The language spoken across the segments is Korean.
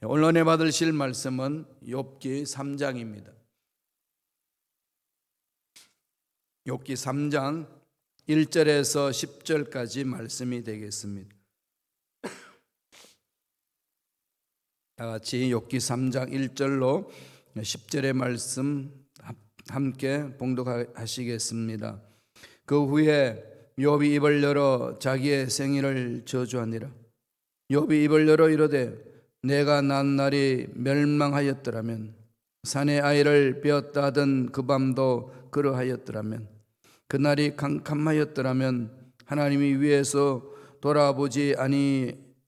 오늘 은혜 받으실 말씀은 욥기 3장입니다. 욥기 3장 1절에서 10절까지 말씀이 되겠습니다. 다 같이 욥기 3장 1절로 10절의 말씀 함께 봉독하시겠습니다. 그 후에 욥이 입을 열어 자기의 생일을 저주하니라. 욥이 입을 열어 이르되 내가 난 날이 멸망하였더라면, 산의 아이를 베었다 하던 그 밤도 그러하였더라면, 그날이 캄캄하였더라면, 하나님이 위에서 돌아보지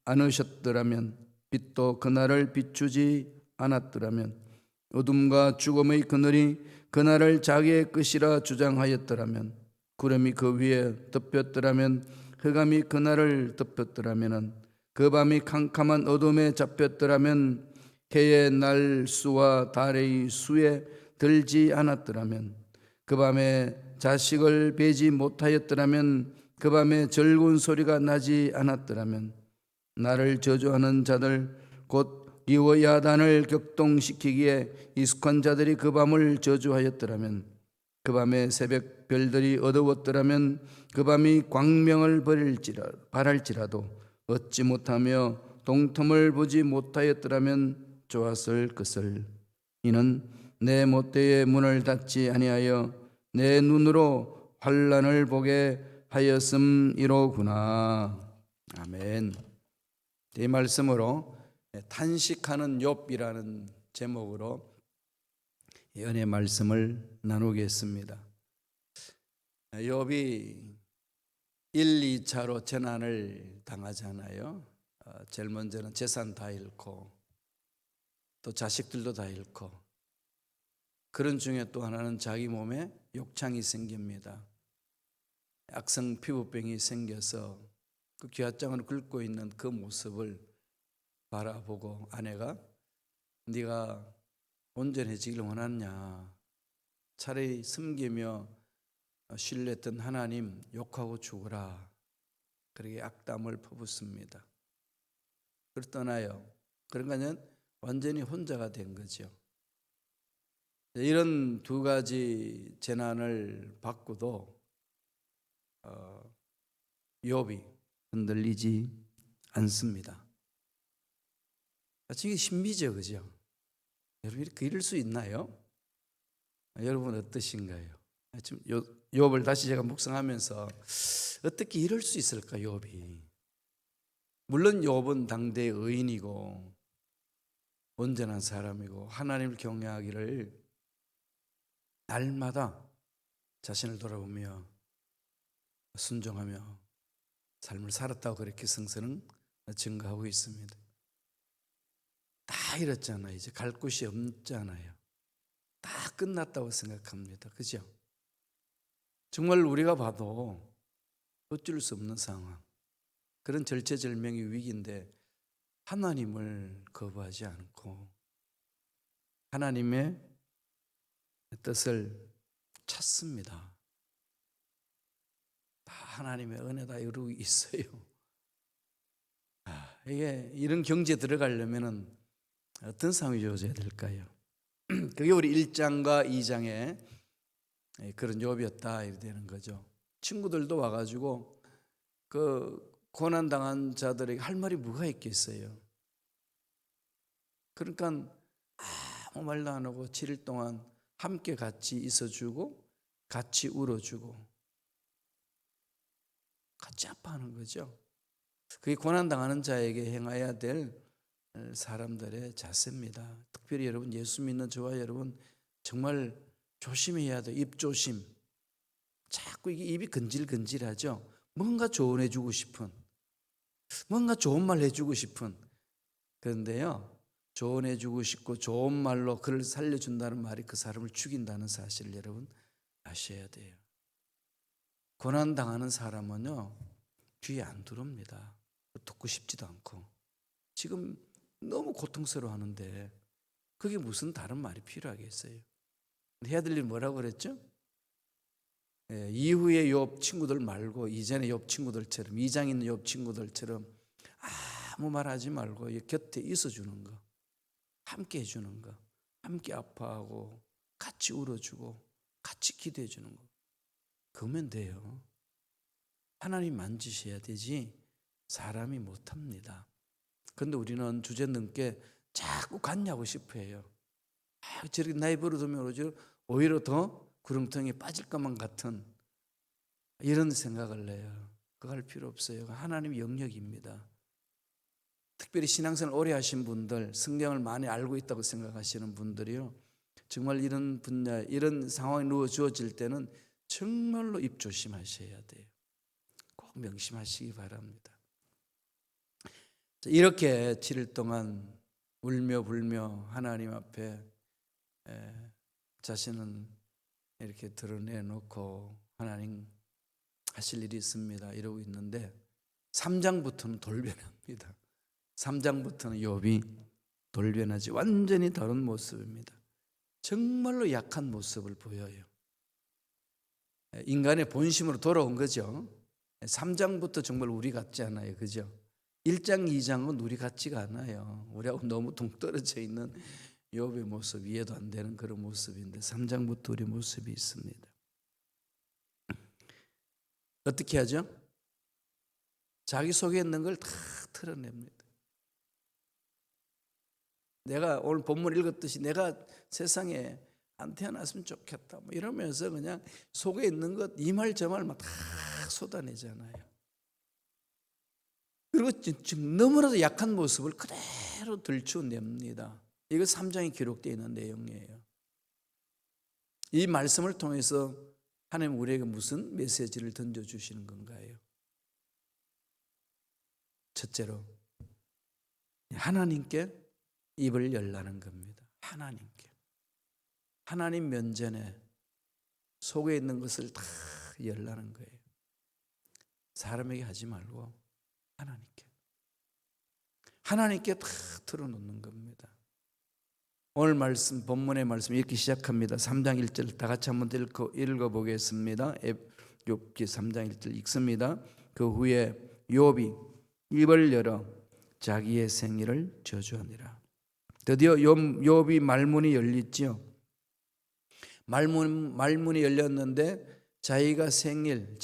않으셨더라면, 빛도 그날을 비추지 않았더라면, 어둠과 죽음의 그늘이 그날을 자기의 끝이라 주장하였더라면, 구름이 그 위에 덮였더라면, 흑암이 그날을 덮였더라면, 그 밤이 캄캄한 어둠에 잡혔더라면, 해의 날수와 달의 수에 들지 않았더라면, 그 밤에 자식을 베지 못하였더라면, 그 밤에 절군 소리가 나지 않았더라면, 나를 저주하는 자들 곧 리워야단을 격동시키기에 익숙한 자들이 그 밤을 저주하였더라면, 그 밤에 새벽 별들이 어두웠더라면, 그 밤이 광명을 발할지라도 얻지 못하며 동틈을 보지 못하였더라면 좋았을 것을. 이는 내 못대의 문을 닫지 아니하여 내 눈으로 환난을 보게 하였음이로구나. 아멘. 이 말씀으로 탄식하는 욥이라는 제목으로 은혜 말씀을 나누겠습니다. 욥이 1, 2차로 재난을 당하잖아요. 제일 먼저는 재산 다 잃고 또 자식들도 다 잃고, 그런 중에 또 하나는 자기 몸에 욕창이 생깁니다. 악성 피부병이 생겨서 그 기왓장을 긁고 있는 그 모습을 바라보고 아내가 네가 온전해지길 원하냐, 차라리 숨기며 신뢰했던 하나님 욕하고 죽어라, 그렇게 악담을 퍼붓습니다. 그걸 떠나요. 그러니까 완전히 혼자가 된 거죠. 이런 두 가지 재난을 받고도 욥이 흔들리지 않습니다. 이게 신비죠, 그죠? 여러분 이럴 수 있나요? 여러분 어떠신가요? 지금 욥을 다시 제가 묵상하면서 어떻게 이럴 수 있을까, 욥이. 물론 욥은 당대의 의인이고 온전한 사람이고 하나님을 경외하기를 날마다 자신을 돌아보며 순종하며 삶을 살았다고 그렇게 성서는 증거하고 있습니다. 다 이렇잖아요. 이제 갈 곳이 없잖아요. 다 끝났다고 생각합니다. 그죠? 정말 우리가 봐도 어쩔 수 없는 상황, 그런 절체절명의 위기인데 하나님을 거부하지 않고 하나님의 뜻을 찾습니다. 다 하나님의 은혜 다 이루고 있어요. 이게 이런 경지에 들어가려면 어떤 상황이 주어져야 될까요? 그게 우리 1장과 2장에 그런 욥이었다 이렇게 되는 거죠. 친구들도 와가지고 그 고난당한 자들에게 할 말이 뭐가 있겠어요. 그러니까 아무 말도 안 하고 7일 동안 함께 같이 있어주고 같이 울어주고 같이 아파하는 거죠. 그게 고난당하는 자에게 행해야 될 사람들의 자세입니다. 특별히 여러분 예수 믿는 저와 여러분 정말 조심해야 돼요. 입조심. 자꾸 이게 입이 근질근질하죠. 뭔가 조언해주고 싶은, 뭔가 좋은 말 해주고 싶은. 그런데요, 조언해주고 싶고 좋은 말로 그를 살려준다는 말이 그 사람을 죽인다는 사실을 여러분 아셔야 돼요. 고난당하는 사람은요 귀에 안 들어옵니다. 듣고 싶지도 않고. 지금 너무 고통스러워하는데 그게 무슨 다른 말이 필요하겠어요? 해야 될 일 뭐라고 그랬죠? 이후에 욥 친구들 말고 이전에 욥 친구들처럼, 2장 있는 욥 친구들처럼 아무 말 하지 말고 곁에 있어주는 거. 함께 해주는 거, 함께 아파하고 같이 울어주고 같이 기도해 주는 거, 그러면 돼요. 하나님 만지셔야 되지 사람이 못합니다. 그런데 우리는 주제넘게 자꾸 갖냐고 싶어해요. 저렇게 나이 버릇하면 오히려 더 구렁텅이에 빠질 것만 같은 이런 생각을 해요. 그거 할 필요 없어요. 하나님 영역입니다. 특별히 신앙생활 오래 하신 분들, 성경을 많이 알고 있다고 생각하시는 분들이요, 정말 이런 분야, 이런 상황이 주어질 때는 정말로 입 조심하셔야 돼요. 꼭 명심하시기 바랍니다. 이렇게 7일 동안 울며 불며 하나님 앞에 자신은 이렇게 드러내놓고 하나님 하실 일이 있습니다 이러고 있는데, 3장부터는 돌변합니다. 3장부터는 욥이 돌변하지 완전히 다른 모습입니다. 정말로 약한 모습을 보여요. 인간의 본심으로 돌아온 거죠. 3장부터 정말 우리 같지 않아요, 그죠? 1장, 2장은 우리 같지가 않아요. 우리하고 너무 동떨어져 있는 욥의 모습, 이해도 안 되는 그런 모습인데 3장부터 우리 모습이 있습니다. 어떻게 하죠? 자기 속에 있는 걸 다 털어냅니다. 내가 오늘 본문 읽었듯이 내가 세상에 안 태어났으면 좋겠다 뭐 이러면서 그냥 속에 있는 것 이 말 저 말 막 다 쏟아내잖아요. 그리고 너무나도 약한 모습을 그대로 들추어냅니다. 이거 3장에 기록되어 있는 내용이에요. 이 말씀을 통해서 하나님 우리에게 무슨 메시지를 던져주시는 건가요? 첫째로 하나님께 입을 열라는 겁니다. 하나님께. 하나님 면전에 속에 있는 것을 다 열라는 거예요. 사람에게 하지 말고 하나님께 다 털어놓는 겁니다. 오늘 말씀, 본문의 말씀 이렇게 시작합니다. 3장 1절 다 같이 한번 읽어보겠습니다. 욥기 3장 1절 읽습니다. 그 후에 욥이 입을 열어 자기의 생일을 저주하니라. 드디어 욥이 말문이 열렸지요. 말문이 열렸는데 자기의 생일,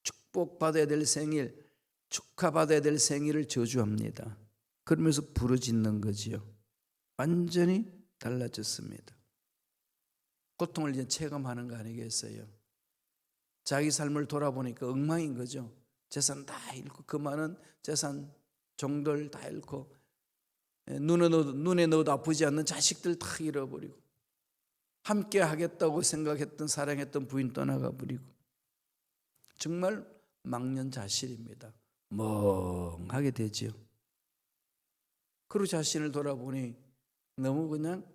축복받아야 될 생일, 축하받아야 될 생일을 저주합니다. 그러면서 부르짖는 거지요. 완전히 달라졌습니다. 고통을 이제 체감하는 거 아니겠어요? 자기 삶을 돌아보니까 엉망인 거죠. 재산 다 잃고, 그 많은 재산 종들 다 잃고, 눈에 넣어도 아프지 않는 자식들 다 잃어버리고, 함께 하겠다고 생각했던 사랑했던 부인 떠나가 버리고, 정말 망연자실입니다. 멍하게 되지요. 그리고 자신을 돌아보니 너무 그냥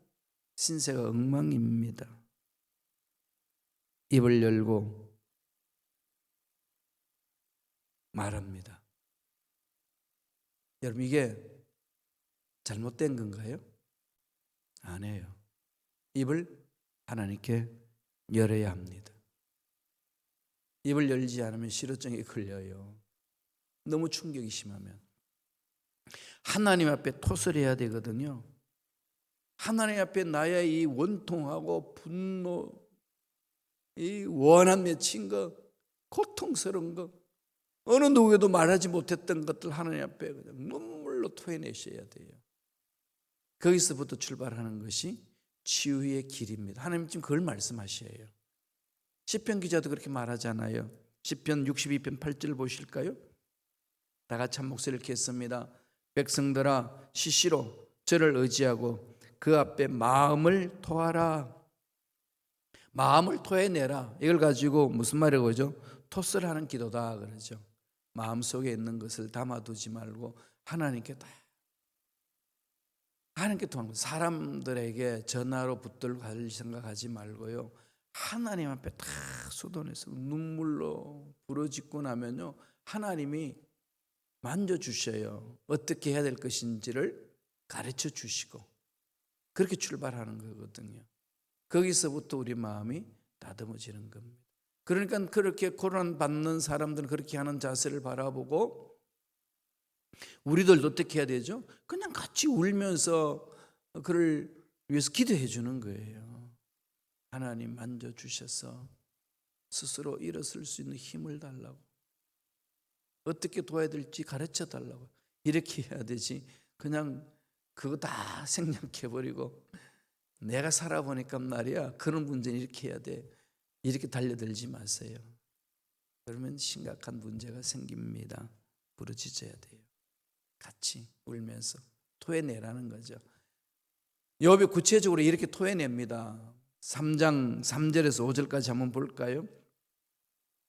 신세가 엉망입니다. 입을 열고 말합니다. 여러분, 이게 잘못된 건가요? 아니에요. 입을 하나님께 열어야 합니다. 입을 열지 않으면 실효증에 걸려요. 너무 충격이 심하면 하나님 앞에 토설해야 되거든요. 하나님 앞에 나의 이 원통하고 분노, 이 원한 맺힌 것, 고통스러운 것, 어느 누구에도 말하지 못했던 것들 하나님 앞에 그냥 눈물로 토해내셔야 돼요. 거기서부터 출발하는 것이 치유의 길입니다. 하나님 지금 그걸 말씀하셔요. 시편 기자도 그렇게 말하잖아요. 시편 62편 8절 보실까요? 다 같이 한 목소리를 이렇게 했습니다. 백성들아 시시로 저를 의지하고 그 앞에 마음을 토하라. 마음을 토해내라. 이걸 가지고 무슨 말이라고 그러죠? 토설하는 기도다 그러죠. 마음속에 있는 것을 담아두지 말고 하나님께 다, 하나님께 토하는 거예요. 사람들에게 전화로 붙들고 갈 생각하지 말고요, 하나님 앞에 다 쏟아내서 눈물로 부러짓고 나면요, 하나님이 만져주셔요. 어떻게 해야 될 것인지를 가르쳐 주시고 그렇게 출발하는 거거든요. 거기서부터 우리 마음이 다듬어지는 겁니다. 그러니까 그렇게 고난받는 사람들은 그렇게 하는 자세를 바라보고 우리들도 어떻게 해야 되죠? 그냥 같이 울면서 그를 위해서 기도해 주는 거예요. 하나님 만져주셔서 스스로 일어설 수 있는 힘을 달라고, 어떻게 도와야 될지 가르쳐 달라고, 이렇게 해야 되지. 그냥 그거 다 생략해버리고 내가 살아보니까 말이야, 그런 문제는 이렇게 해야 돼, 이렇게 달려들지 마세요. 그러면 심각한 문제가 생깁니다. 부르짖어야 돼요. 같이 울면서 토해내라는 거죠. 욥이 구체적으로 이렇게 토해냅니다. 3장 3절에서 5절까지 한번 볼까요?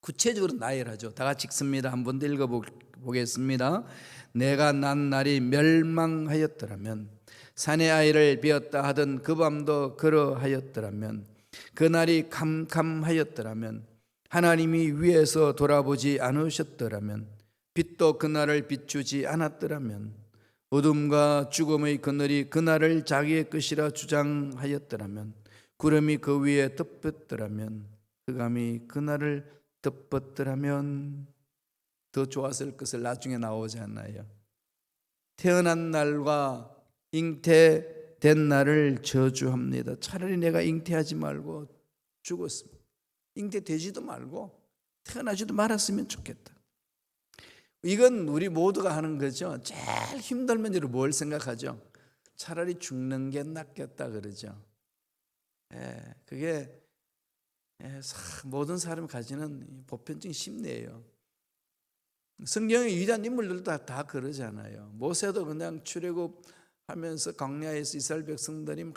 구체적으로 나열하죠. 다 같이 읽습니다. 한번 더 읽어보겠습니다. 내가 난 날이 멸망하였더라면, 산의 아이를 비었다 하던 그 밤도 그러하였더라면, 그 날이 캄캄하였더라면, 하나님이 위에서 돌아보지 않으셨더라면, 빛도 그날을 비추지 않았더라면, 어둠과 죽음의 그늘이 그날을 자기의 것이라 주장하였더라면, 구름이 그 위에 덮였더라면, 흑암이 그날을 덮었더라면, 더 좋았을 것을 나중에 나오지 않나요? 태어난 날과 잉태된 날을 저주합니다. 차라리 내가 잉태하지 말고 죽었으면, 잉태되지도 말고 태어나지도 말았으면 좋겠다. 이건 우리 모두가 하는 거죠. 제일 힘들면 뭘 생각하죠? 차라리 죽는 게 낫겠다 그러죠. 그게 모든 사람이 가지는 보편적인 심리예요. 성경의 위대한 인물들도 다 그러잖아요. 모세도 그냥 출애굽하면서 광야에서 이스라엘 백성들이 막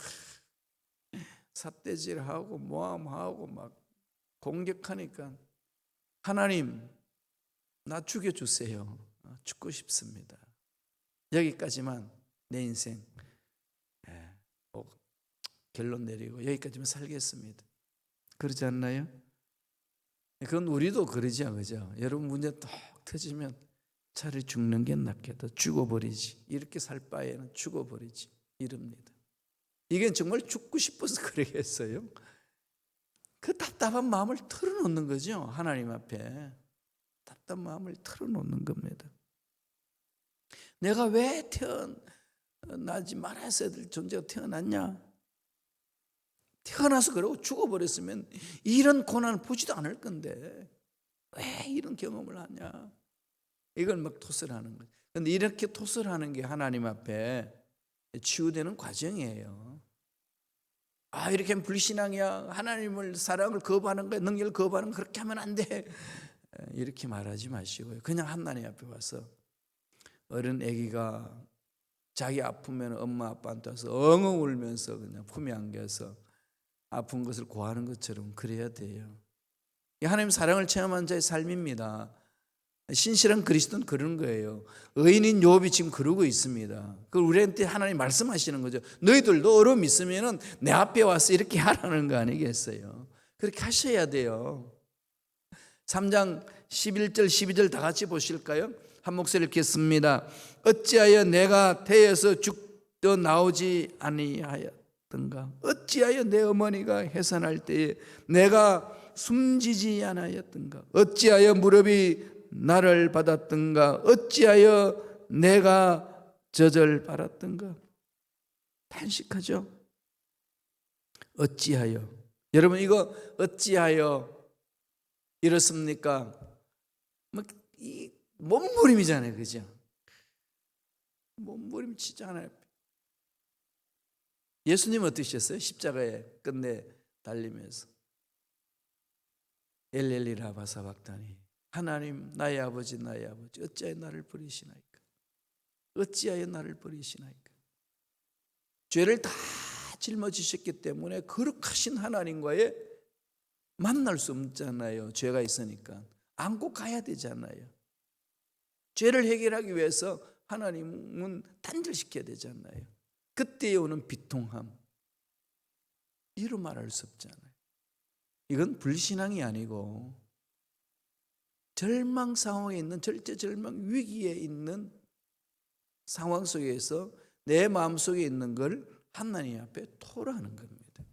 삿대질하고 모함하고 막 공격하니까, 하나님 나 죽여주세요. 죽고 싶습니다. 여기까지만 내 인생 결론 내리고 여기까지만 살겠습니다. 그러지 않나요? 그건 우리도 그러죠, 그죠? 여러분 문제 딱 터지면 차라리 죽는 게 낫겠다, 죽어버리지, 이렇게 살 바에는 죽어버리지, 이럽니다. 이게 정말 죽고 싶어서 그러겠어요? 그 답답한 마음을 털어놓는 거죠. 하나님 앞에 답답한 마음을 털어놓는 겁니다. 내가 왜 태어나지 말았어야 될 존재가 태어났냐? 태어나서 그러고 죽어버렸으면 이런 고난을 보지도 않을 건데 왜 이런 경험을 하냐? 이걸 막 토설하는 거예요. 그런데 이렇게 토설하는 게 하나님 앞에 치유되는 과정이에요. 이렇게 하면 불신앙이야, 하나님을 사랑을 거부하는 거야, 능력을 거부하는 거야, 그렇게 하면 안 돼, 이렇게 말하지 마시고요. 그냥 하나님 앞에 와서, 어른 아기가 자기 아프면 엄마 아빠한테 와서 엉엉 울면서 그냥 품에 안겨서 아픈 것을 고하는 것처럼 그래야 돼요. 하나님 사랑을 체험한 자의 삶입니다. 신실한 그리스도는 그런 거예요. 의인인 욥이 지금 그러고 있습니다. 그걸 우리한테 하나님 말씀하시는 거죠. 너희들도 어려움 있으면 내 앞에 와서 이렇게 하라는 거 아니겠어요? 그렇게 하셔야 돼요. 3장 11절 12절 다 같이 보실까요? 한 목소리 읽겠습니다. 어찌하여 내가 태에서 죽어 나오지 아니하였던가? 어찌하여 내 어머니가 해산할 때에 내가 숨지지 않았던가? 어찌하여 무릎이 나를 받았던가? 어찌하여 내가 젖을 빨았던가? 탄식하죠. 어찌하여? 여러분 이거 어찌하여 이렇습니까? 이 몸부림이잖아요, 그죠? 몸부림치잖아요. 예수님 어떠셨어요? 십자가에 끝내 달리면서 엘렐리 라바 사박다니, 하나님 나의 아버지 나의 아버지 어찌하여 나를 버리시나이까? 어찌하여 나를 버리시나이까? 죄를 다 짊어지셨기 때문에 거룩하신 하나님과의 만날 수 없잖아요. 죄가 있으니까 안고 가야 되잖아요. 죄를 해결하기 위해서 하나님은 단절시켜야 되잖아요. 그때에 오는 비통함, 이루 말할 수 없잖아요. 이건 불신앙이 아니고 절망 상황에 있는, 절대 절망 위기에 있는 상황 속에서 내 마음속에 있는 걸 하나님 앞에 토로하는 겁니다.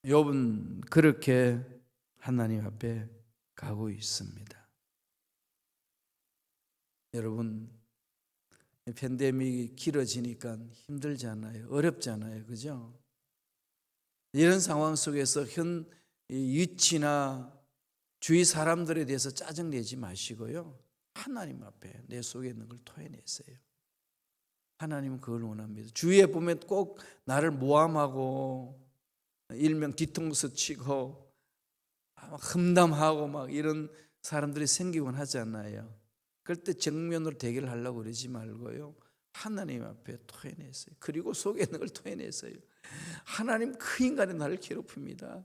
욥은 그렇게 하나님 앞에 가고 있습니다. 여러분, 팬데믹이 길어지니까 힘들잖아요. 어렵잖아요. 그죠? 이런 상황 속에서 현 위치나 주위 사람들에 대해서 짜증내지 마시고요. 하나님 앞에 내 속에 있는 걸 토해내세요. 하나님은 그걸 원합니다. 주위에 보면 꼭 나를 모함하고 일명 뒤통수 치고 험담하고 막 이런 사람들이 생기곤 하잖아요. 그럴 때 정면으로 대결을 하려고 그러지 말고요. 하나님 앞에 토해내세요. 그리고 속에 있는 걸 토해내세요. 하나님 그 인간이 나를 괴롭힙니다.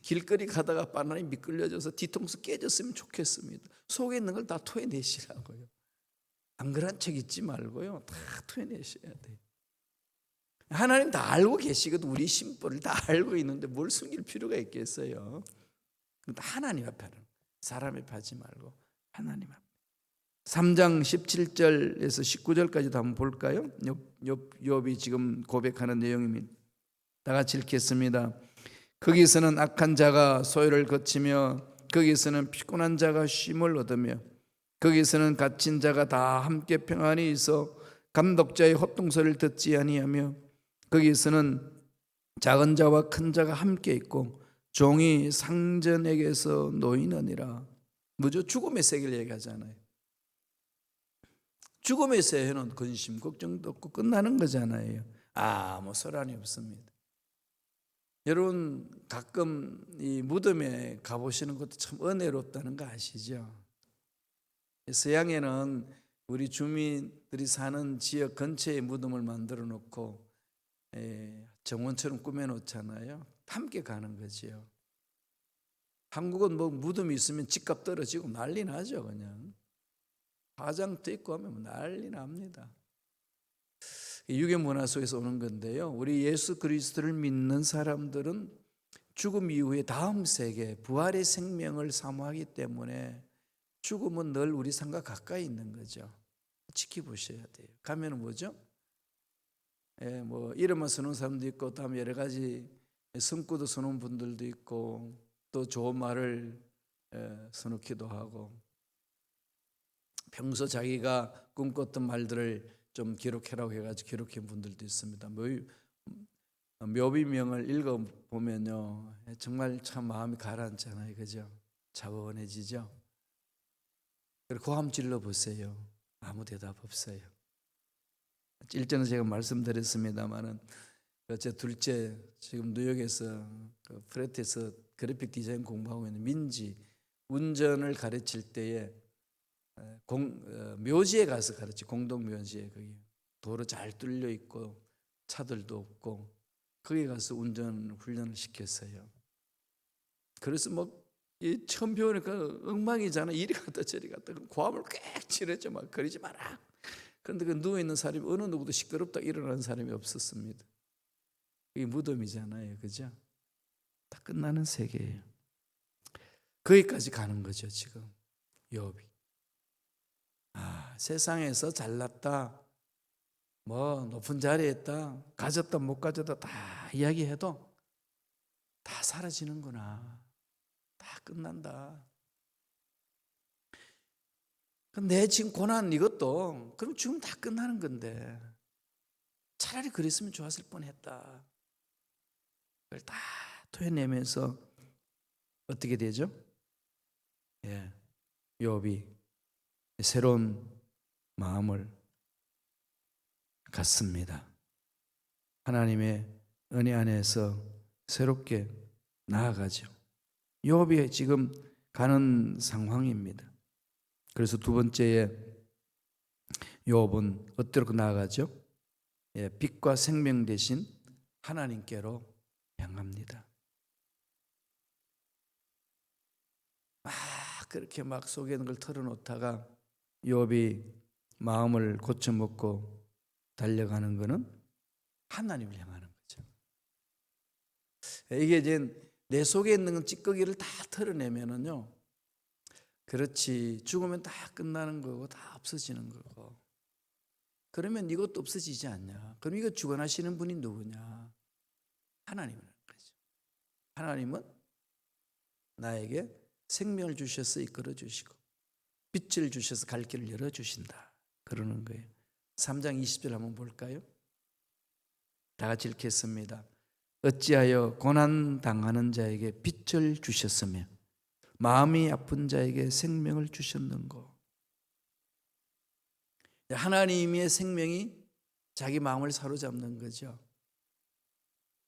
길거리 가다가 바나나에 미끌려져서 뒤통수 깨졌으면 좋겠습니다. 속에 있는 걸 다 토해내시라고요. 안 그런 척 있지 말고요. 다 토해내셔야 돼요. 하나님 다 알고 계시거든. 우리 심보를 다 알고 있는데 뭘 숨길 필요가 있겠어요. 하나님 앞에 하는, 사람 앞에 하지 말고 하나님 앞에. 3장 17절에서 19절까지도 한번 볼까요? 욥이 지금 고백하는 내용입니다. 다 같이 읽겠습니다. 거기서는 악한 자가 소요를 거치며 거기서는 피곤한 자가 쉼을 얻으며 거기서는 갇힌 자가 다 함께 평안히 있어 감독자의 호통소리를 듣지 아니하며 거기서는 작은 자와 큰 자가 함께 있고 종이 상전에게서 놓이느니라. 뭐죠? 죽음의 세계를 얘기하잖아요. 죽음의 세계는 근심 걱정도 없고 끝나는 거잖아요. 아무 소란이 없습니다. 여러분 가끔 이 무덤에 가보시는 것도 참 은혜롭다는 거 아시죠? 서양에는 우리 주민들이 사는 지역 근처에 무덤을 만들어 놓고 정원처럼 꾸며 놓잖아요. 함께 가는 거지요. 한국은 뭐 무덤이 있으면 집값 떨어지고 난리 나죠. 그냥 화장터 있고 하면 난리 납니다. 유교 문화 속에서 오는 건데요. 우리 예수 그리스도를 믿는 사람들은 죽음 이후에 다음 세계 부활의 생명을 사모하기 때문에 죽음은 늘 우리 삶과 가까이 있는 거죠. 지켜보셔야 돼요. 가면은 뭐죠? 뭐 이름만 쓰는 사람도 있고, 다음에 여러 가지 성구도 쓰는 분들도 있고, 또 좋은 말을 써놓기도 하고, 평소 자기가 꿈꿨던 말들을 좀 기록해라고 해가지고 기록한 분들도 있습니다. 묘비명을 읽어보면요, 정말 참 마음이 가라앉잖아요. 그죠? 차분해지죠? 그리고 고함 질러보세요. 아무 대답 없어요. 일전에 제가 말씀드렸습니다마는 제 둘째 지금 뉴욕에서 프레트에서 그래픽 디자인 공부하고 있는 민지, 운전을 가르칠 때에 묘지에 가서 가르치, 공동 묘지에, 거기 도로 잘 뚫려 있고 차들도 없고 거기 가서 운전 훈련을 시켰어요. 그래서 뭐 처음 배우니까 엉망이잖아. 이리 갔다 저리 갔다. 고함을 꽥 치랬죠. 막 그러지 마라. 그런데 그 누워있는 사람이 어느 누구도 시끄럽다 일어나는 사람이 없었습니다. 이게 무덤이잖아요. 그죠? 다 끝나는 세계예요. 거기까지 가는 거죠. 지금 욥이. 세상에서 잘났다, 뭐 높은 자리에 있다, 가졌다 못 가졌다 다 이야기해도 다 사라지는구나. 다 끝난다. 내 지금 고난 이것도 그럼 지금 다 끝나는 건데 차라리 그랬으면 좋았을 뻔했다. 그걸 다 토해내면서 어떻게 되죠? 욥이 새로운 마음을 갖습니다. 하나님의 은혜 안에서 새롭게 나아가죠. 욥이 지금 가는 상황입니다. 그래서 두 번째에 욥은 어떻게 나아가죠? 빛과 생명 대신 하나님께로 향합니다. 그렇게 막 속에 있는 걸 털어놓다가 욥이 마음을 고쳐먹고 달려가는 것은 하나님을 향하는 거죠. 이게 이제 내 속에 있는 찌꺼기를 다 털어내면은요, 그렇지, 죽으면 다 끝나는 거고 다 없어지는 거고, 그러면 이것도 없어지지 않냐? 그럼 이거 주관하시는 분이 누구냐? 하나님이라는 거죠. 하나님은 나에게 생명을 주셔서 이끌어 주시고 빛을 주셔서 갈 길을 열어주신다 그러는 거예요. 3장 20절 한번 볼까요? 다 같이 읽겠습니다. 어찌하여 고난당하는 자에게 빛을 주셨으며 마음이 아픈 자에게 생명을 주셨는고. 하나님의 생명이 자기 마음을 사로잡는 거죠.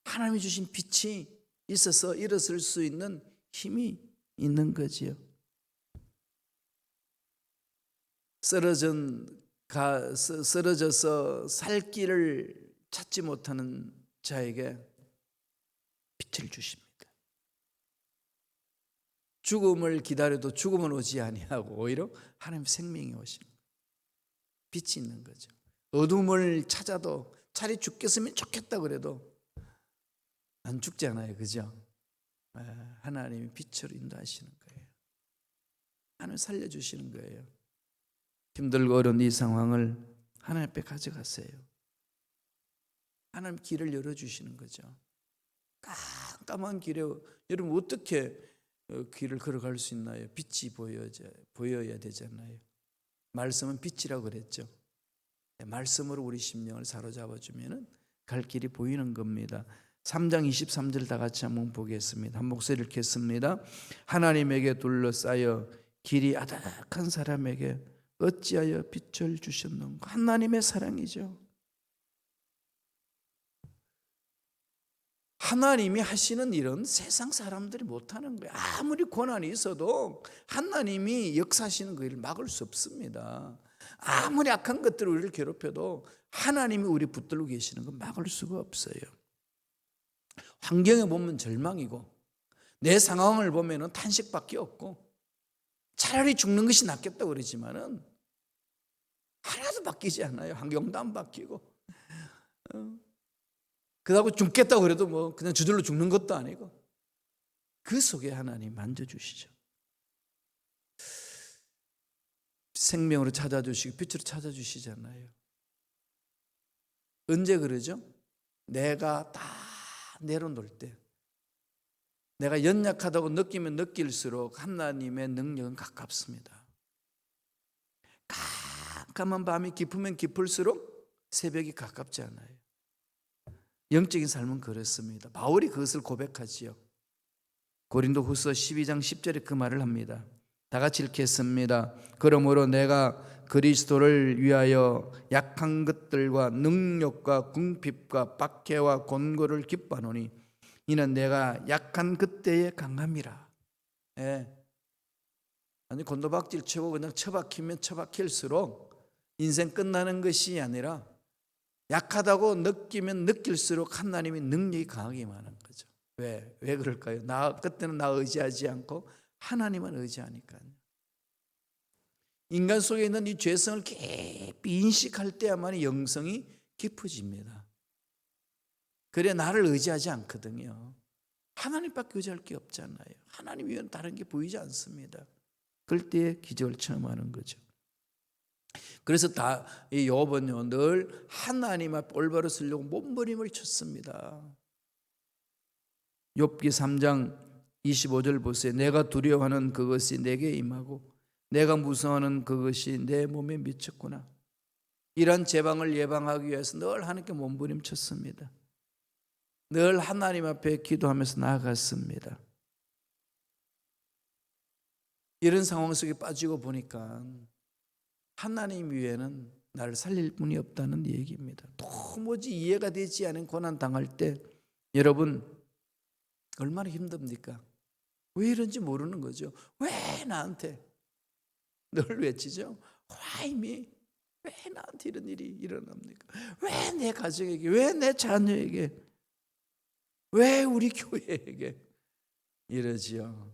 하나님이 주신 빛이 있어서 일어설 수 있는 힘이 있는 거지요. 쓰러져서 살 길을 찾지 못하는 자에게 빛을 주십니다. 죽음을 기다려도 죽음은 오지 아니하고 오히려 하나님 생명이 오십니다. 빛이 있는 거죠. 어둠을 찾아도 차라리 죽겠으면 좋겠다 그래도 안 죽잖아요. 그죠? 하나님이 빛으로 인도하시는 거예요. 하나님 살려주시는 거예요. 힘들고 어려운 이 상황을 하나님 앞에 가져가세요. 하나님 길을 열어주시는 거죠. 깜깜한 길에 여러분 어떻게 길을 걸어갈 수 있나요? 빛이 보여야 되잖아요. 말씀은 빛이라고 그랬죠. 말씀으로 우리 심령을 사로잡아주면 갈 길이 보이는 겁니다. 3장 23절 다 같이 한번 보겠습니다. 한 목소리 읽겠습니다. 하나님에게 둘러싸여 길이 아득한 사람에게 어찌하여 빛을 주셨는가. 하나님의 사랑이죠. 하나님이 하시는 일은 세상 사람들이 못하는 거예요. 아무리 고난이 있어도 하나님이 역사하시는 그 일을 막을 수 없습니다. 아무리 악한 것들을 우리를 괴롭혀도 하나님이 우리 붙들고 계시는 건 막을 수가 없어요. 환경에 보면 절망이고 내 상황을 보면 탄식밖에 없고 차라리 죽는 것이 낫겠다고 그러지만은 하나도 바뀌지 않아요. 환경도 안 바뀌고 그러고 죽겠다고 그래도 뭐 그냥 저절로 죽는 것도 아니고 그 속에 하나님 만져주시죠. 생명으로 찾아주시고 빛으로 찾아주시잖아요. 언제 그러죠? 내가 다 내려놓을 때, 내가 연약하다고 느끼면 느낄수록 하나님의 능력은 가깝습니다. 깜깜한 밤이 깊으면 깊을수록 새벽이 가깝지 않아요. 영적인 삶은 그렇습니다. 바울이 그것을 고백하지요. 고린도후서 12장 10절에 그 말을 합니다. 다 같이 읽겠습니다. 그러므로 내가 그리스도를 위하여 약한 것들과 능력과 궁핍과 박해와 곤고를 기뻐하노니 이는 내가 약한 그때의 강함이라. 아니 곤도박질 치고 그냥 처박히면 처박힐수록 인생 끝나는 것이 아니라 약하다고 느끼면 느낄수록 하나님의 능력이 강하게 임하는 거죠. 왜 그럴까요? 그때는 나 의지하지 않고 하나님만 의지하니까요. 인간 속에 있는 이 죄성을 깊이 인식할 때야만 영성이 깊어집니다. 그래 나를 의지하지 않거든요. 하나님밖에 의지할 게 없잖아요. 하나님 외에는 다른 게 보이지 않습니다. 그럴 때 기적을 체험하는 거죠. 그래서 이 욥은요 늘 하나님 앞 올바로 서려고 몸부림을 쳤습니다. 욥기 3장 25절 보세요. 내가 두려워하는 그것이 내게 임하고 내가 무서워하는 그것이 내 몸에 미쳤구나. 이런 재방을 예방하기 위해서 늘 하나님께 몸부림쳤습니다. 늘 하나님 앞에 기도하면서 나아갔습니다. 이런 상황 속에 빠지고 보니까 하나님 위에는 나를 살릴 분이 없다는 얘기입니다. 도무지 이해가 되지 않은 고난 당할 때 여러분 얼마나 힘듭니까? 왜 이런지 모르는 거죠. 왜 나한테? 늘 외치죠. Why me? 왜 나한테 이런 일이 일어납니까? 왜 내 가정에게? 왜 내 자녀에게? 왜 우리 교회에게? 이러지요.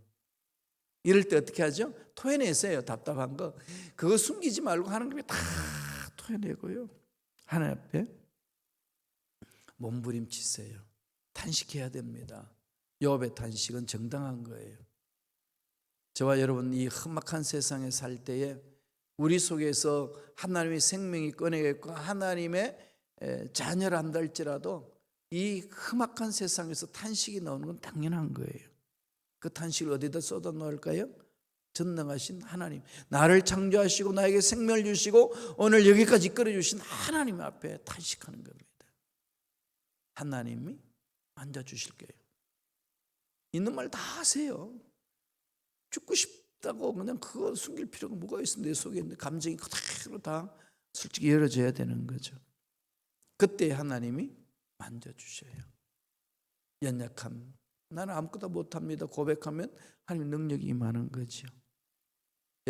이럴 때 어떻게 하죠? 토해내세요. 답답한 거. 그거 숨기지 말고 하나님께 다 토해내고요. 하나님 앞에 몸부림치세요. 탄식해야 됩니다. 욥의 탄식은 정당한 거예요. 저와 여러분 이 험악한 세상에 살 때에 우리 속에서 하나님의 생명이 꺼내겠고 하나님의 자녀를 한다 할지라도 이 험악한 세상에서 탄식이 나오는 건 당연한 거예요. 그 탄식을 어디다 쏟아 놓을까요? 전능하신 하나님, 나를 창조하시고 나에게 생명을 주시고 오늘 여기까지 이끌어주신 하나님 앞에 탄식하는 겁니다. 하나님이 만져주실 거예요. 있는 말 다 하세요. 죽고 싶다고 그냥 그거 숨길 필요가 뭐가 있습니까? 내 속에 있는 감정이 그대로 다 솔직히 열어줘야 되는 거죠. 그때 하나님이 만져주셔요. 연약함, 나는 아무것도 못합니다 고백하면 하나님 능력이 임하는 거죠.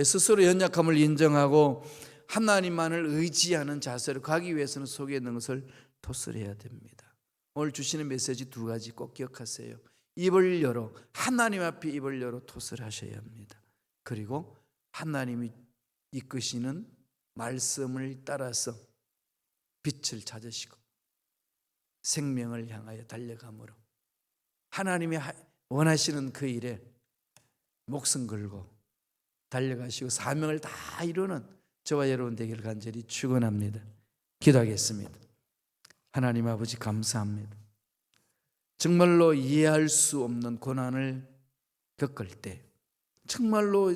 스스로 연약함을 인정하고 하나님만을 의지하는 자세로 가기 위해서는 속에 있는 것을 토설해야 됩니다. 오늘 주시는 메시지 두 가지 꼭 기억하세요. 입을 열어, 하나님 앞에 입을 열어 토설하셔야 합니다. 그리고 하나님이 이끄시는 말씀을 따라서 빛을 찾으시고 생명을 향하여 달려감으로 하나님이 원하시는 그 일에 목숨 걸고 달려가시고 사명을 다 이루는 저와 여러분 되기를 간절히 축원합니다. 기도하겠습니다. 하나님 아버지 감사합니다. 정말로 이해할 수 없는 고난을 겪을 때, 정말로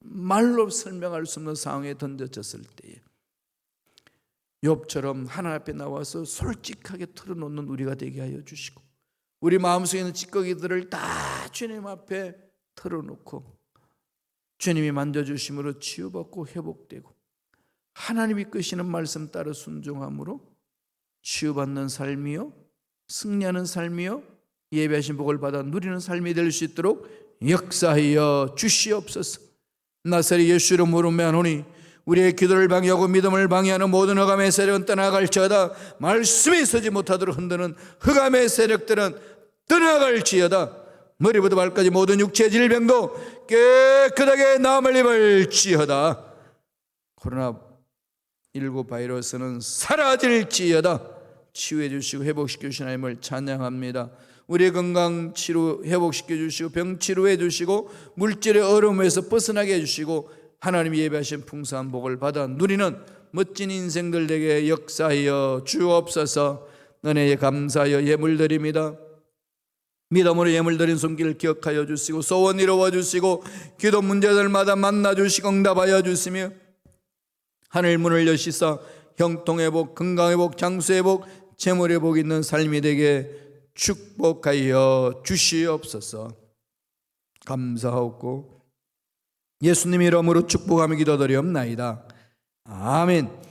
말로 설명할 수 없는 상황에 던져졌을 때에 욥처럼 하나님 앞에 나와서 솔직하게 털어놓는 우리가 되게 하여 주시고, 우리 마음속에 있는 찌꺼기들을 다 주님 앞에 털어놓고 주님이 만져주심으로 치유받고 회복되고 하나님이 이끄시는 말씀 따라 순종함으로 치유받는 삶이요 승리하는 삶이요 예배하신 복을 받아 누리는 삶이 될 수 있도록 역사하여 주시옵소서. 나사렛 예수 이름으로 명하노니 우리의 기도를 방해하고 믿음을 방해하는 모든 흑암의 세력은 떠나갈지어다. 말씀이 서지 못하도록 흔드는 흑암의 세력들은 떠나갈지어다. 머리부터 발까지 모든 육체의 질병도 깨끗하게 나음을 입을지어다. 코로나19 바이러스는 사라질지어다. 치유해 주시고 회복시켜 주신 하나님을 찬양합니다. 우리의 건강 치료 회복시켜 주시고 병 치료해 주시고 물질의 어려움에서 벗어나게 해 주시고 하나님이 예배하신 풍성한 복을 받아 누리는 멋진 인생들 되게 역사하여 주옵소서. 은혜에 감사하여 예물 드립니다. 믿음으로 예물 드린 손길을 기억하여 주시고 소원 이루어 주시고 기도 문제들마다 만나 주시고 응답하여 주시며 하늘 문을 여시사 형통회복, 건강회복, 장수회복, 재물회복 있는 삶이 되게 축복하여 주시옵소서. 감사하고 예수님 이름으로 축복하며 기도드리옵나이다. 아멘.